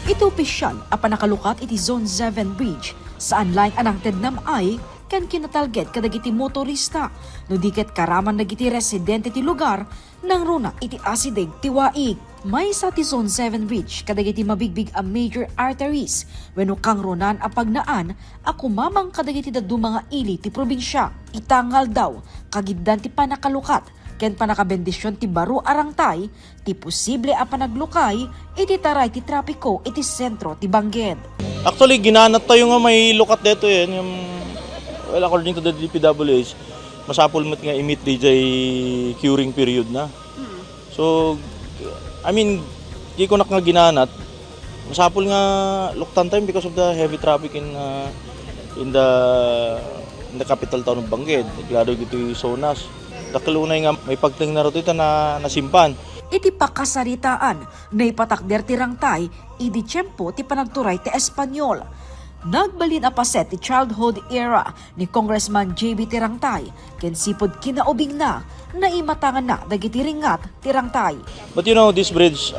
Ito opisyal apan nakalukat iti Zone 7 Bridge saan laing anang tednam ay kan kinatalget kadagiti motorista no diket karaman dagiti residente ti lugar nang runa iti asideg ti waig. May sa ti Zone 7 Bridge kadagiti mabigbig a major arteries wenno kang runan a pagnaan ako mamang kadagiti daddu mga ili ti probinsya. Itangal daw kagiddan ti panakalukat ken panakabendisyon ti baro arangtay ti posible a panaglukay iti taray ti trapiko iti sentro ti Bangged. Actually, ginanat tayo nga may lukat dito yan. Well, according to the DPWH, masapol mo nga i-meet DJ curing period na. So, I mean, di ko nga ginanat. Masapol nga luktan time because of the heavy traffic in the capital town of Bangged. Glado gito yung zonas. Dakalunay nga may pagting na ito na nasimpan. Iti pakasaritaan na ipatakder ti rangtay, idi tiyempo ti panagturay ti Espanyol. Nagbalin a paset ti childhood era ni Congressman JB Tirangtay, ken sipod kinaubing na imatangan na dagiti ringat ti rangtay. But you know, this bridge,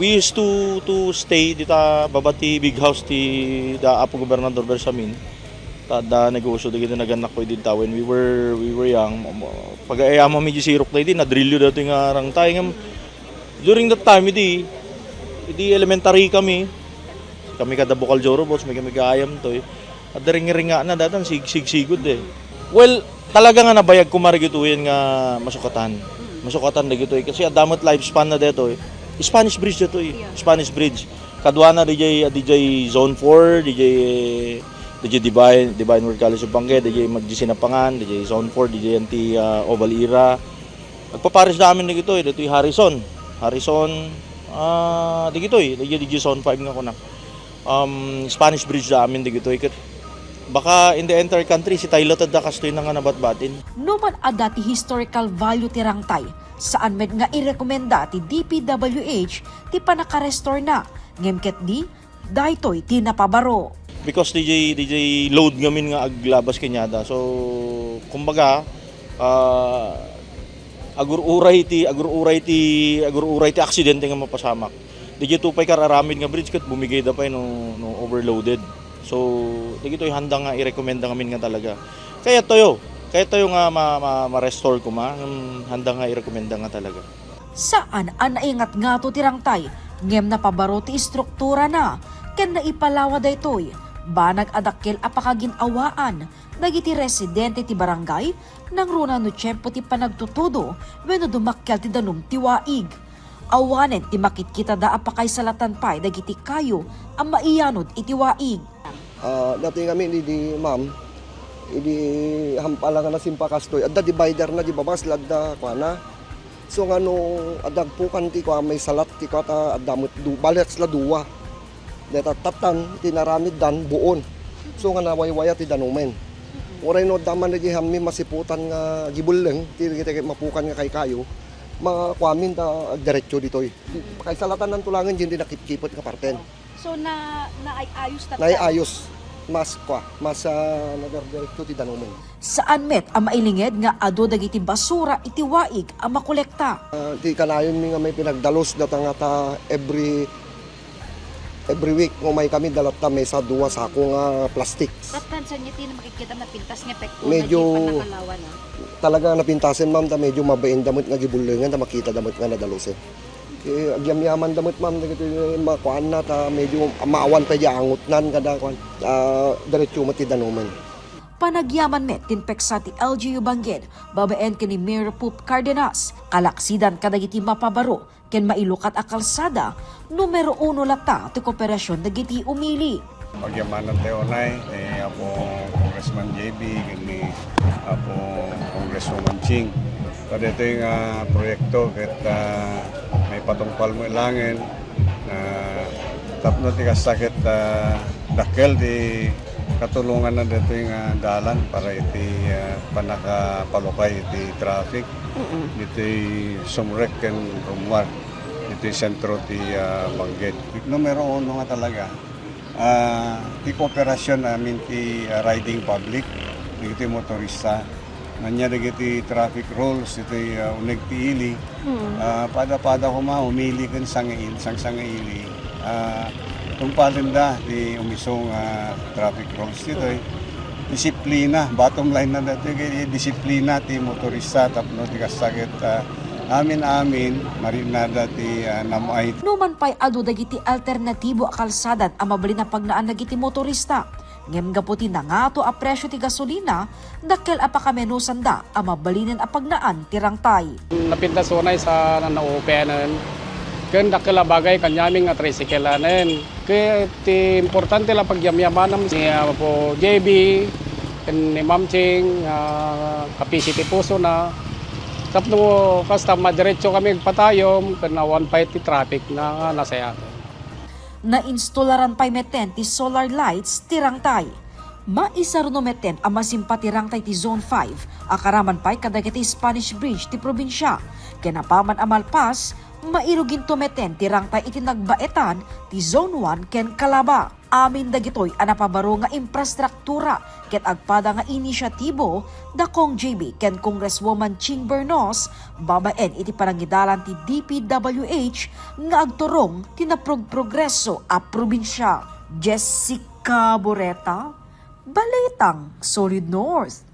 we used to stay dita babati big house ti da Apo Gobernador Bersamin. Da negosyo dagiti naganak ko dita when we were young. Pag-ayama medyo sirok na din, na-drill yun dati nga rangtay. During that time, hindi elementary kami. Kami kada Bukal Joro Boats, may kami kaayam to. At ring-ringa na datan, sig-sigod eh. Well, talaga nga nabayag kumarigituhin nga masukatan. Masukatan na gito eh. Kasi adamot lifespan na dito eh. Spanish Bridge dito eh. Spanish Bridge. Kadwa na DJ Zone 4, DJ Divine World College of Bangged, DJ Magsinapangan, DJ Zone 4, DJ NT Ovalira. Nagpapares namin na gito eh. Dito yung Harrison, di gito eh. DJ Zone 5 nga ko na. Spanish Bridge namin di gito eh. Baka in the entire country, si Taylor Tadda kastoy na nga nabatbatin. Numan ada ti historical value ti rangtay, saan med nga irekomenda ti DPWH ti panaka-restore na, ngemket di, daytoy ti napabaro. Because DJ load ngamin nga aglabas kanyada. So, kumbaga, agur-uray ti aksidente nga mapasamak. DJ tupay kararamid nga bridge kat bumigay da pa no overloaded. So, dito yung handa nga i-recommenda ngamin nga talaga. Kaya toyo nga ma-restore ko handa nga i-recommenda nga talaga. Saan ang naingat nga to tirangtay, ngem na pabaro ti istruktura na, ken na ipalawa daytoy, banag adakkel apakagin-awaan, nagiti residente ti barangay, nang runa no tiyempo ti panagtutudo, wenno dumakkel ti danum ti waig. Awanen ti makitkita da apakay salatan pay dagiti kayo ang maiyanod iti waig. Dati kami di ma'am, hampalangan na simpakastoy. Adda divider na di babas ladda kuana. So ngano adagpukan ti kwa may salat ti kwa ta adamot balets la duwa. Deta tatan tinaramid dan buon. So nga nawaywaya ti danumen. Oray no daman di hammi masiputan nga gibuleng ti mapukan nga kay kayo. Mga kwamin ta diretso ditoy. Kay salatan ng tulangan hindi nakikipot ka parten. So naayos ta. Naayos. Mas nagardirekto ti danumen. Saan met ang mailinged nga ado dagiti basura iti waig ang makolekta. Ti kanayon mi nga may pinagdalos data nga ta every week ngo may kami dalat ta may sa duwa sako nga plastics. Tatan sa niya na makikita na pintas nga epekto medyo na nakalawan na. Talaga napintasin ma'am ta medyo mabain damot nga gibulengan ta makita damot nga nadalosen. Agyam-yaman damot ma'am dagiti makuan na ta medyo maawan pa di angot nan kada kuan diretso mati danuman. Panagyaman met tinpeksa ti LGU Bangged, babaen kini Mayor Poop Cardenas, kalaksidan kadagiti mapabaro, ken mailukat a kalsada, numero 1 lata ti kooperasyon dagiti umili. Pagyamanan tayo na ni Apo Congressman JB, ni Apo Congresswoman Ching. Kada ito yung proyekto kat may patungpal mo ilangin na tapno ti kasakit dakkel di katulungan na dito yung dalan para iti panakapalukay iti traffic. Ito yung sumrek ken rumwar. Ito yung sentro ti Bangged. Numero 1 nga talaga. Ti kooperasyon namin ti riding public, iti motorista. Nanya dagiti traffic rules, ito yung unig ti ili. Pada-pada ko humili kan sangaili. Itong palinda, di umisong traffic rules dito disiplina, bottom line na dito, disiplina ti motorista, tapno ti kasagit amin marinada ti namay. Numan pa'y adu dagiti alternatibo a kalsadad a mabali na pagnaan dagiti motorista. Ngem gaputi na nga to a presyo ti gasolina, dakkel apakamenusan da a mabalinin a pagnaan ti rangtay. Napintas unay sa nanaupenan, ken dakkel a bagay kanyaming nga tricycleanen. Kaya ti importante la pagyamyamanam ni po JB, ken ni Ma'am Ching, kapisi ti puso na. Tapno kasta madiretso kami patayom, ken awan pa ti traffic na nasaya. Na-installaran pa'y meten ti solar lights ti rangtay. Maisaro meten ang masimpati rangtay ti Zone 5, akaraman pa'y kadagiti Spanish Bridge ti probinsya. Kenapaman amalpas, mairugin tumeten ti rangtay iti nagbaetan ti Zone 1 ken Calaba. Amin dagitoy anapabaro nga infrastruktura ket agpada nga inisyatibo dakong JB ken Congresswoman Ching Bernos babaen iti parangidalan ti DPWH nga agturong tinaprogreso a probinsya. Jessica Boreta, Balitang Solid North.